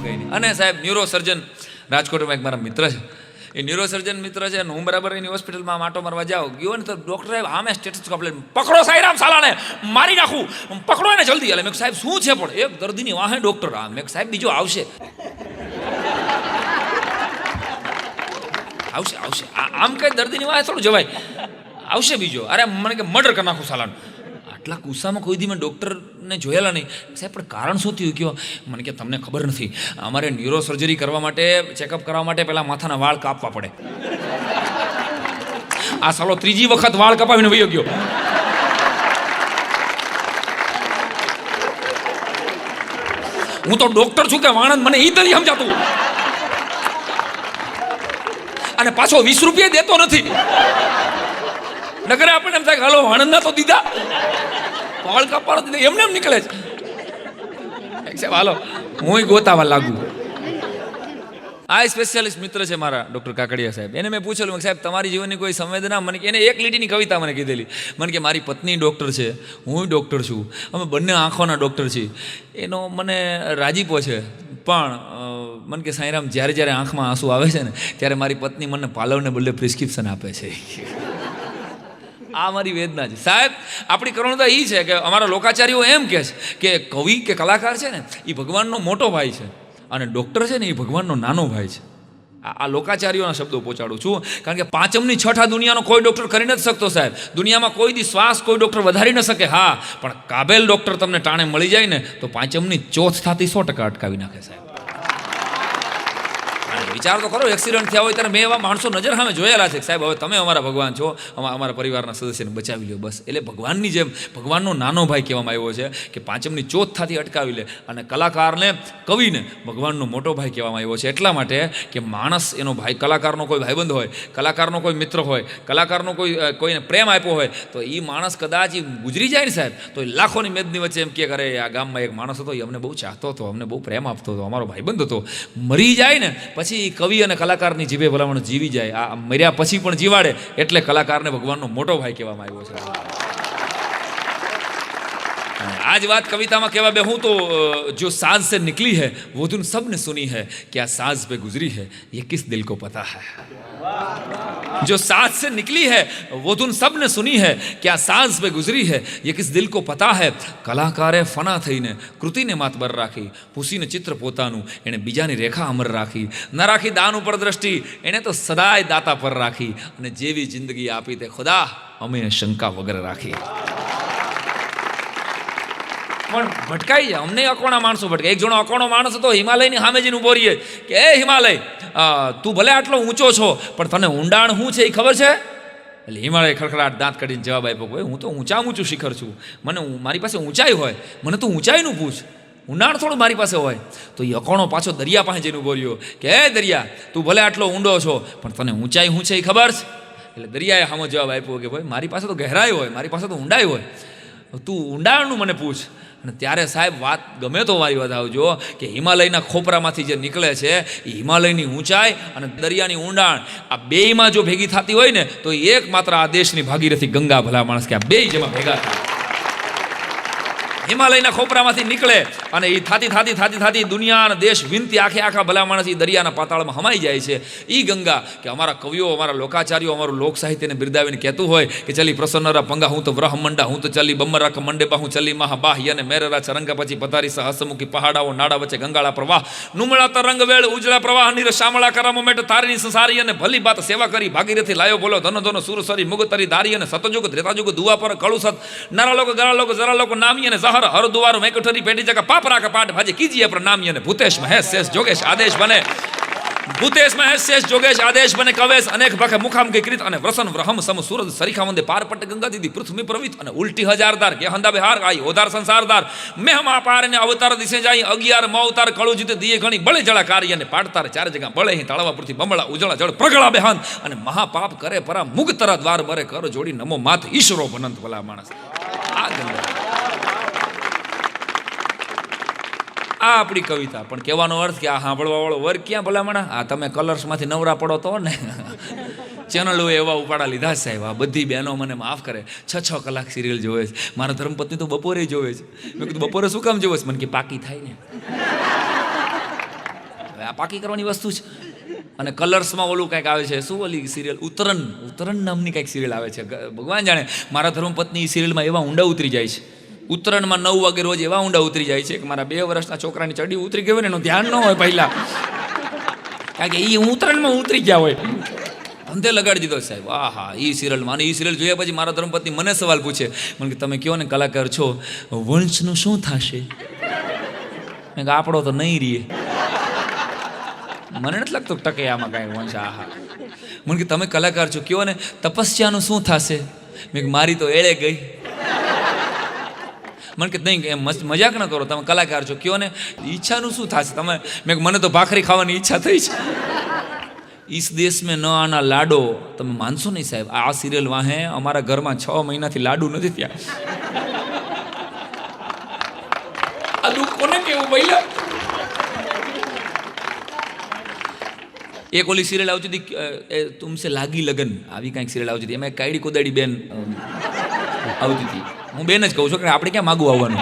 કંઈ નહીં. અને સાહેબ ન્યુરો સર્જન રાજકોટમાં એક મારા મિત્ર છે, એ ન્યુરો સર્જન મિત્ર છે ને હું બરાબર એની હોસ્પિટલમાં માટો મારવા જાઓ ગયો ને તો ડૉક્ટરે આમે સ્ટેથોસ્કોપ લઈને પકડો સાઈરામ સાલાને મારી નાખું, પકડો એને જલ્દી. એટલે મેં સાહેબ શું છે? પણ એક દર્દીની વાહે ડૉક્ટર. મેં સાહેબ બીજો આવશે આવશે આવશે આમ કઈ દર્દીની વાહે થોડું જવાય, આવશે બીજો. અરે મને કે મર્ડર કરી નાખું સાલાનું. આટલા ગુસ્સામાં કોઈ દી મેં ડૉક્ટરને જોયેલા નહીં. સાહેબ પણ કારણ શું થયું કયો? મને કે તમને ખબર નથી, અમારે ન્યુરો સર્જરી કરવા માટે, ચેકઅપ કરવા માટે પહેલાં માથાના વાળ કાપવા પડે. આ સાલો ત્રીજી વખત વાળ કપાવીને વયો ગયો. હું તો ડૉક્ટર છું કે વાણંદ, મને એ તરી સમજાતું. અને પાછો 20 રૂપિયા દેતો નથી. નગરે આપણે એમ થાય હાલો વાણંદના તો દીધા, વાળ કાપવાનો દીધા, એમને એમ નીકળે છે. સાહેબ હાલો હું ગોતાવા લાગુ. આ સ્પેશિયાલિસ્ટ મિત્ર છે મારા ડૉક્ટર કાકડિયા સાહેબ. એને મેં પૂછેલું સાહેબ તમારી જીવનની કોઈ સંવેદના? મને એને એક લીટીની કવિતા મને કીધેલી. મને કે મારી પત્ની ડૉક્ટર છે, હું ડૉક્ટર છું, અમે બંને આંખોના ડૉક્ટર છીએ. એનો મને રાજીપો છે, પણ મને કે સાંઈરામ જ્યારે જ્યારે આંખમાં આંસુ આવે છે ને ત્યારે મારી પત્ની મને પાલવને બદલે પ્રિસ્ક્રિપ્શન આપે છે. આ મારી વેદના છે સાહેબ. આપણી કરુણતા એ છે કે અમારા લોકાચાર્યો એમ કહે છે કે કવિ કે કલાકાર છે ને એ ભગવાનનો મોટો ભાઈ છે અને ડૉક્ટર છે ને એ ભગવાનનો નાનો ભાઈ છે. આ લોકાચાર્યોના શબ્દો પહોંચાડું છું, કારણ કે પાંચમની છઠ આ દુનિયાનો કોઈ ડૉક્ટર કરી નથી શકતો સાહેબ. દુનિયામાં કોઈ દી શ્વાસ કોઈ ડૉક્ટર વધારી ન શકે. હા, પણ કાબેલ ડૉક્ટર તમને ટાણે મળી જાય ને તો પાંચમની ચોથ થતી 100% અટકાવી નાખે સાહેબ. વિચાર તો કરો, એક્સિડન્ટ થયા હોય ત્યારે મેં એવા માણસો નજર સામે જોયેલા છે સાહેબ હવે તમે અમારા ભગવાન છો, અમારા પરિવારના સદસ્યને બચાવી લો બસ. એટલે ભગવાનની જેમ ભગવાનનો નાનો ભાઈ કહેવામાં આવ્યો છે કે પાંચમની ચોથાથી અટકાવી લે. અને કલાકારને, કવિને ભગવાનનો મોટો ભાઈ કહેવામાં આવ્યો છે એટલા માટે કે માણસ એનો ભાઈ, કલાકારનો કોઈ ભાઈબંધ હોય, કલાકારનો કોઈ મિત્ર હોય, કલાકારનો કોઈને પ્રેમ આપ્યો હોય તો એ માણસ કદાચ ગુજરી જાય ને સાહેબ તો એ લાખોની મેદની વચ્ચે એમ કે કરે આ ગામમાં એક માણસ હતો, એ અમને બહુ ચાહતો હતો, અમને બહુ પ્રેમ આપતો હતો, અમારો ભાઈબંધ હતો. મરી જાય ને પછી કવિ અને કલાકારની જીભે ભલામણ જીવી જાય. આ મર્યા પછી પણ જીવાડે એટલે કલાકારને ભગવાનનો મોટો ભાઈ કહેવામાં આવ્યો છે. आज बात कविता में कहवा बे हूँ तो जो साज से निकली है वो धुन सबने सुनी है, क्या साज पे गुजरी है ये किस दिल को पता है. जो साज से निकली है वो धुन सबने सुनी है, क्या साज पे गुजरी है ये किस दिल को पता है. कलाकारे फना थईने कृतिने मातबर राखी, पूसीने चित्र पोतानुं एणे बीजानी रेखा अमर राखी. न राखी दान उपर दृष्टि एणे तो सदाय दाता पर राखी, अने जेवी जिंदगी आपी ते खुदा अमे शंका वगर राखी. પણ ભટકાઈ જાય, અમને અકોણા માણસો ભટકાય. એક જણો અકોણો માણસ હતો, હિમાલયની સામે જઈને ઊભો રહીએ કે એ હિમાલય તું ભલે આટલો ઊંચો છો પણ તને ઊંડાણ શું છે એ ખબર છે? એટલે હિમાલય ખડખડાટ દાંત કાઢીને જવાબ આપ્યો ભાઈ હું તો ઊંચું શિખર છું, મને મારી પાસે ઊંચાઈ હોય, મને તું ઊંચાઈનું પૂછ, ઊંડાણ થોડું મારી પાસે હોય. તો એ અકોણો પાછો દરિયા પાસે જઈને ઊભો રહ્યો કે હે દરિયા તું ભલે આટલો ઊંડો છો પણ તને ઊંચાઈ શું છે એ ખબર છે? એટલે દરિયાએ સામો જવાબ આપ્યો કે ભાઈ મારી પાસે તો ગહેરાઈ હોય, મારી પાસે તો ઊંડાઈ હોય, તું ઊંડાણનું મને પૂછ. અને ત્યારે સાહેબ વાત ગમે તો વારી વધાવજો કે હિમાલયના ખોપરામાંથી જે નીકળે છે એ હિમાલયની ઊંચાઈ અને દરિયાની ઊંડાણ આ બેયમાં જો ભેગી થતી હોય ને તો એકમાત્ર આ દેશની ભાગીરથી ગંગા ભલા માણસ કે આ બેય જેમાં ભેગા થાય. હિમાલયના ખોપરામાંથી નીકળે અને એ થાતી દુનિયા અને દેશ વિનતી આખા ભલા માણસ એ દરિયાના પાતાળમાં હમાઈ જાય છે. એ ગંગા કે અમારા કવિઓ, અમારા લોકાચાર્યો, અમારું લોક સાહિત્યને બિરદાવીને કહેતું હોય કે ચલી પ્રસન્નરા પંગા હું તો વ્રહ મંડા હું તો ચલી બમ્મરા મંડે બાહું ચલી મહાબાહ્ય અને મેરરા ચરંગા પછી પધારી હસમુખી પહાડાઓ નાડા વચ્ચે ગંગાળા પ્રવાહ નુમળા તરંગ વેળ ઉજળા પ્રવાહ નીર શામળા કરામો મેટ તારીની સંસારી અને ભલી બાત સેવા કરી ભાગીરથી લાયો બોલો ધનો ધનો સુરસરી મુગતરી ધારી અને સતજુગ ત્રેતાજુગ દુવા પર કળુસત નરા લોકો ગરા લોકો જરા લોકો નામી અને ઝહર હર દુવારો મેકઠરી પેટી જગા પાપરા કા પાઠ ભાજે કીજીએ પ્રણામી અને ભૂતેશ મહેશ શેષ જોગેશ આદેશ બને, ભૂતેશ મહેશ શેષ જોગેશ આદેશ બને કવેશ અનેક ભખે મુખામ કે કૃત અને વ્રસન વ્રહમ સમ સુરજ સરીખા વંદે પાર પટ ગંગા દીદી પૃથ્વી પ્રવિત અને ઉલટી હજારદાર કે હંદા બહાર આઈ ઓધાર સંસારદાર મેહમા પાર ને અવતાર દિશે જાય 11 અવતાર કળુ જીતે દીએ ઘણી બળે જળા કાર્ય ને પાડતાર ચાર જગા બળે હી તળવા પૃથ્વી બમળા ઉજળા જળ પ્રગળા બેહાન અને મહાપાપ કરે પરા મુગતરા દ્વાર બરે કર જોડી નમો માત ઈશ્વરો ભનંત ભલા માણસ. આ ગંગા આ આપણી કવિતા. પણ કહેવાનો અર્થ કે આ સાંભળવા વાળો વર્ગ ક્યાં ભલામણા? આ તમે કલર્સમાંથી નવરા પડો તો ને ચેનલોએ એવા ઉપાડા લીધા છે સાહેબ. આ બધી બહેનો મને માફ કરે, 6 કલાક સિરિયલ જોવે છે. મારા ધર્મપત્ની તો બપોરે જોવે છે. મેં કીધું બપોરે શું કામ જોવે છે? મને કે પાકી થાય ને. હવે આ પાકી કરવાની વસ્તુ છે. અને કલર્સમાં ઓલું કંઈક આવે છે, શું ઓલી સિરિયલ ઉત્તરણ નામની કંઈક સિરિયલ આવે છે. ભગવાન જાણે મારા ધર્મપત્ની એ સિરિયલમાં એવા ઊંડા ઉતરી જાય છે. ઉત્તરણમાં 9 વાગે રોજ એવા ઊંડા ઉતરી જાય છે કે મારા 2 વર્ષના છોકરાની ચડી ઉતરી ગયો ને એનું ધ્યાન ન હોય પહેલાં, કારણ કે એ ઉત્તરણમાં ઉતરી ગયા હોય. અંતે લગાડી દીધો સાહેબ. હા એ સિરિયલમાં. અને એ સિરિયલ જોયા પછી મારા ધર્મપત્ની મને સવાલ પૂછે, મને કે તમે કહો ને કલાકાર છો, વંશનું શું થશે? મેં કે આપણો તો નહીં રહીએ. મને નથી લાગતું ટકે આમાં કાંઈ વંશ. હા મને કે તમે કલાકાર છો, કહો ને તપસ્યાનું શું થશે? મેં કે મારી તો એળે ગઈ. મને કે નહીં એમ મજાક ન કરો, તમે કલાકાર છો, કહો ને ઈચ્છાનું શું થશે? તમે મેં કે મને તો ભાખરી ખાવાની ઈચ્છા થઈ છે. ઈસ દેશ મેં ન આના લાડો. તમે માનશો નહીં સાહેબ, આ સિરિયલ વાહે અમારા ઘરમાં 6 મહિનાથી લાડુ નથી થયા. આ દુઃખ કોને કેવું ભાઈ? એક ઓલી સિરિયલ આવતી હતી તુમસે લાગી લગન, આવી કાંઈક સિરિયલ આવતી હતી. એમાં કાયડી કોદાડી બેન આવતી હતી. હું બેન જ કહું છું કે આપણે ક્યાં માગું આવવાનું.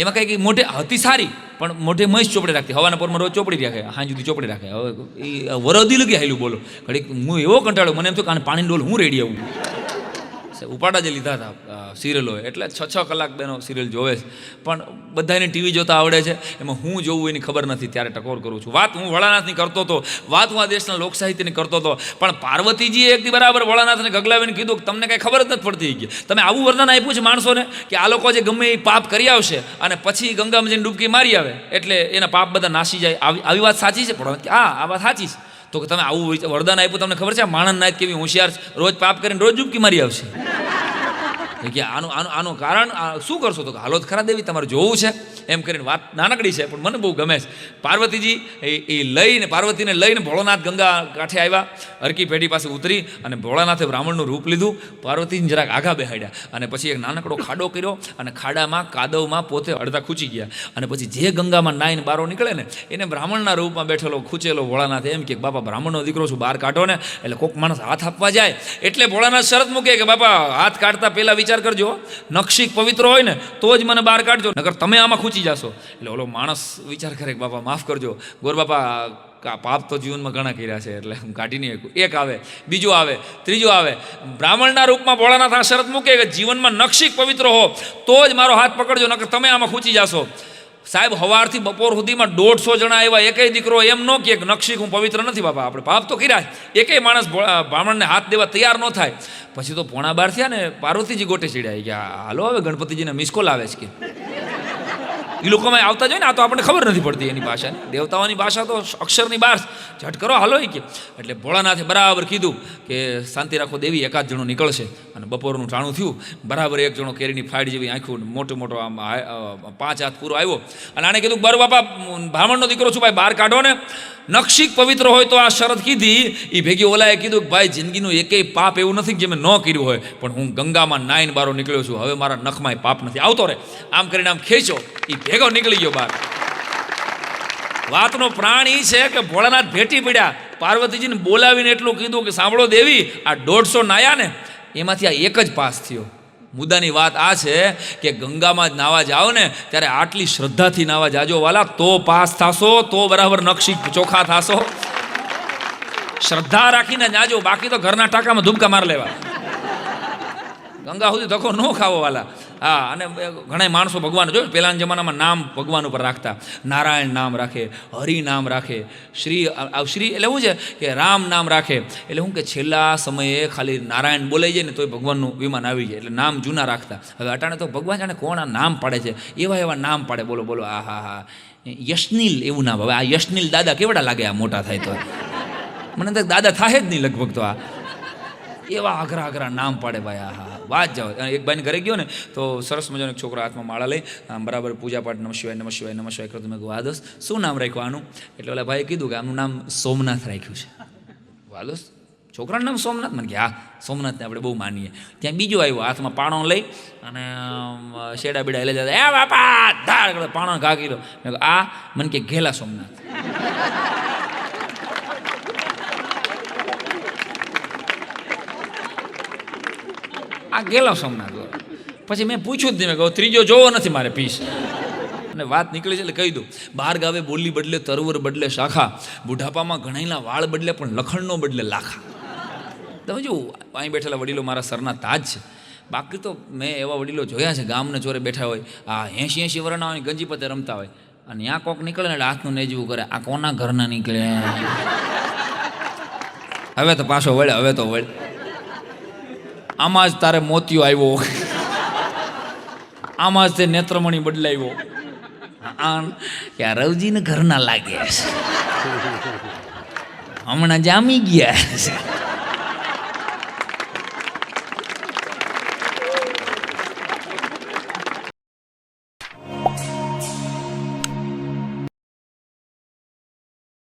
એમાં કંઈક મોઢે હતી સારી, પણ મોઢે મહેશ ચોપડી રાખતી. હવાના પોરમાં રોજ ચોપડી રાખે, હાંજ સુધી ચોપડી રાખે. હવે એ વરદી લગી હાલું બોલો. ઘડીક હું એવો કંટાળ્યો, મને એમ થયું કે પાણીની ડોલ હું રેડી આવું. ઉપાડા જે લીધા હતા સિરિયલો, એટલે 6 કલાક બેનો સિરિયલ જોવે છે. પણ બધાને ટીવી જોતા આવડે છે, એમાં હું જોવું એની ખબર નથી, ત્યારે ટકોર કરું છું. વાત હું ભોળાનાથની કરતો હતો, વાત હું આ દેશના લોક સાહિત્યની કરતો હતો. પણ પાર્વતીજીએ એકદી બરાબર ભોળાનાથને ગગલાવીને કીધું કે તમને કાંઈ ખબર જ નથી પડતી કે તમે આવું વરદાન આપ્યું છે માણસોને કે આ લોકો જે ગમે એ પાપ કરી આવશે અને પછી ગંગામાં જઈને ડૂબકી મારી આવે એટલે એના પાપ બધા નાસી જાય. આવી વાત સાચી છે? હા આ વાત સાચી છે. તો કે તમે આવું વરદાન આપ્યું, તમને ખબર છે માણસ નાયક કેવી હોશિયાર, રોજ પાપ કરીને રોજ ડૂબકી મારી આવશે. કે આનું કારણ શું કરશો? તો હાલો ખરા દેવી તમારે જોવું છે એમ કરીને વાત નાનકડી છે પણ મને બહુ ગમે છે. પાર્વતીજી એ પાર્વતીને લઈને ભોળાનાથ ગંગા કાંઠે આવ્યા. હરકી પેઢી પાસે ઉતરી અને ભોળાનાથે બ્રાહ્મણનું રૂપ લીધું. પાર્વતીને જરાક આઘા બેહાડ્યા અને પછી એક નાનકડો ખાડો કર્યો અને ખાડામાં કાદવમાં પોતે અડધા ખૂંચી ગયા. અને પછી જે ગંગામાં નાઈને બારો નીકળે ને એને બ્રાહ્મણના રૂપમાં બેઠેલો ખૂંચેલો ભોળાનાથ એમ કે બાપા બ્રાહ્મણનો દીકરો છું, બહાર કાઢો ને. એટલે કોઈક માણસ હાથ આપવા જાય એટલે ભોળાનાથ શરત મૂકે કે બાપા હાથ કાઢતા પહેલા વિચાર કરજો, નક્ષિક પવિત્ર હોય ને તો જ મને બહાર કાઢજો, નકર તમે આમાં ખૂંચી જશો. એટલે ઓલો માણસ વિચાર કરે કે બાપા માફ કરજો, ગોર બાપા પાપ તો જીવનમાં ઘણા કર્યા છે એટલે હું કાઢી નહીં શકું. એક આવે, બીજો આવે, ત્રીજો આવે. બ્રાહ્મણના રૂપમાં ભોળાનાથ આ શરત મૂકે કે જીવનમાં નક્ષિક પવિત્ર હો તો જ મારો હાથ પકડજો, નકર તમે આમાં ખૂંચી જશો. સાહેબ સવારથી બપોર સુધીમાં 150 જણા એવા, એકેય દીકરો એમ ન કે નક્ષિક હું પવિત્ર નથી બાપા, આપણે પાપ તો કર્યા. એકેય માણસ બ્રાહ્મણને હાથ દેવા તૈયાર ન થાય. પછી તો 11:15 થયા ને પાર્વતીજી ગોટે ચડ્યા કે હાલો હવે ગણપતિજીને મિસકોલ આવે છે કે એ લોકોમાં આવતા જાય ને, આ તો આપણને ખબર નથી પડતી એની ભાષાની. દેવતાઓની ભાષા તો અક્ષરની બહાર, ઝટ કરો હાલો કે. એટલે ભોળાનાથે બરાબર કીધું કે શાંતિ રાખો દેવી, એકાદ જણો નીકળશે. અને બપોરનું ટાણું થયું, બરાબર એક જણો કેરીની ફાડ જેવી આંખું, મોટો આમ 5 હાથ પૂરો આવ્યો. અને આને કીધું બર બાપા બ્રાહ્મણનો દીકરો છું ભાઈ, બહાર કાઢો ને. નક્ષિક પવિત્ર હોય તો આ શરત કીધી. એ ભેગી ઓલાએ કીધું કે ભાઈ જિંદગીનું એકેય પાપ એવું નથી કે મેં ન કર્યું હોય, પણ હું ગંગામાં નાઈને બારો નીકળ્યો છું, હવે મારા નખમાં પાપ નથી, આવતો રે. આમ કરીને આમ ખેંચો, એ ભેગો નીકળી ગયો બહાર. વાતનો પ્રાણ એ છે કે ભોળાનાથ ભેટી પડ્યા, પાર્વતીજીને બોલાવીને એટલું કીધું કે સાંભળો દેવી, આ 150 નાયા ને એમાંથી આ એક જ પાસ થયો. મુદ્દાની વાત આ છે કે ગંગામાં જ નાવા જાઓ ને ત્યારે આટલી શ્રદ્ધાથી નાવા જાજો વાલા, તો પાસ થાશો, તો બરાબર નક્ષિક ચોખા થાશો. શ્રદ્ધા રાખીને જાજો, બાકી તો ઘરના ટાંકામાં ધૂબકા માર લેવા. ગંગા સુધી ધક્કો ન ખાવો વાલા. હા, અને ઘણા માણસો ભગવાન જો પહેલાના જમાનામાં નામ ભગવાન ઉપર રાખતા. નારાયણ નામ રાખે, હરિ નામ રાખે, શ્રી એટલે શું છે કે રામ નામ રાખે. એટલે શું કે છેલ્લા સમયે ખાલી નારાયણ બોલાઈ જાય ને તોય ભગવાનનું વિમાન આવી જાય, એટલે નામ જૂના રાખતા. હવે અટાણે તો ભગવાન જાણે કોણ આ નામ પાડે છે, એવા નામ પાડે. બોલો આ હા યશનીલ એવું નામ. હવે આ યશનીલ દાદા કેવડા લાગે આ મોટા થાય તો? મને તો દાદા થાય જ નહીં લગભગ. તો આ એવા અઘરા નામ પાડે ભાઈ. હા વાત જાઓ. એક ભાઈને ઘરે ગયો ને તો સરસ મજાનો એક છોકરો હાથમાં માળા લઈ આમ બરાબર પૂજાપાઠ નમઃ શિવાય કરતો. મેં કહું આ દોસ્ત શું નામ રાખ્યું આનું? એટલે ઓલા ભાઈએ કીધું કે આનું નામ સોમનાથ રાખ્યું છે. વાદોસ્ત છોકરાનું નામ સોમનાથ? મને કે હા સોમનાથને આપણે બહુ માનીએ. ત્યાં બીજો આવ્યો હાથમાં પાણો લઈ અને શેડા બેડા હેલે જતા, એ બાપા ધાડ પાણો ઘા કર્યો. મેં કહું આ? મને કે ઘેલા સોમનાથ. આ ગેલો સોમનાથ. પછી મેં પૂછ્યું જ નહીં, મેં કહું ત્રીજો જોવો નથી મારે પીસ. અને વાત નીકળી છે એટલે કહી દઉં. બહાર ગાવે બોલી બદલે તરવર બદલે શાખા, બુઢાપામાં ઘણાયના વાળ બદલે પણ લખણનો બદલે લાખા. તમે જો અહીં બેઠેલા વડીલો મારા સરના તાજ છે. બાકી તો મેં એવા વડીલો જોયા છે ગામને ચોરે બેઠા હોય, આ 80 વર્ષના હોય, ગંજી પતે રમતા હોય, અને ત્યાં કોક નીકળે ને એટલે હાથનું નેજવું કરે, આ કોના ઘરના નીકળે. હવે તો પાછો વળે, હવે તો વળે, આમાં જ તારે મોતિયો આવ્યો, આમાં જ તે નેત્રમણી બદલાવ્યો. કે આ રવજીને ઘરના લાગે છે, હમણાં જામી ગયા.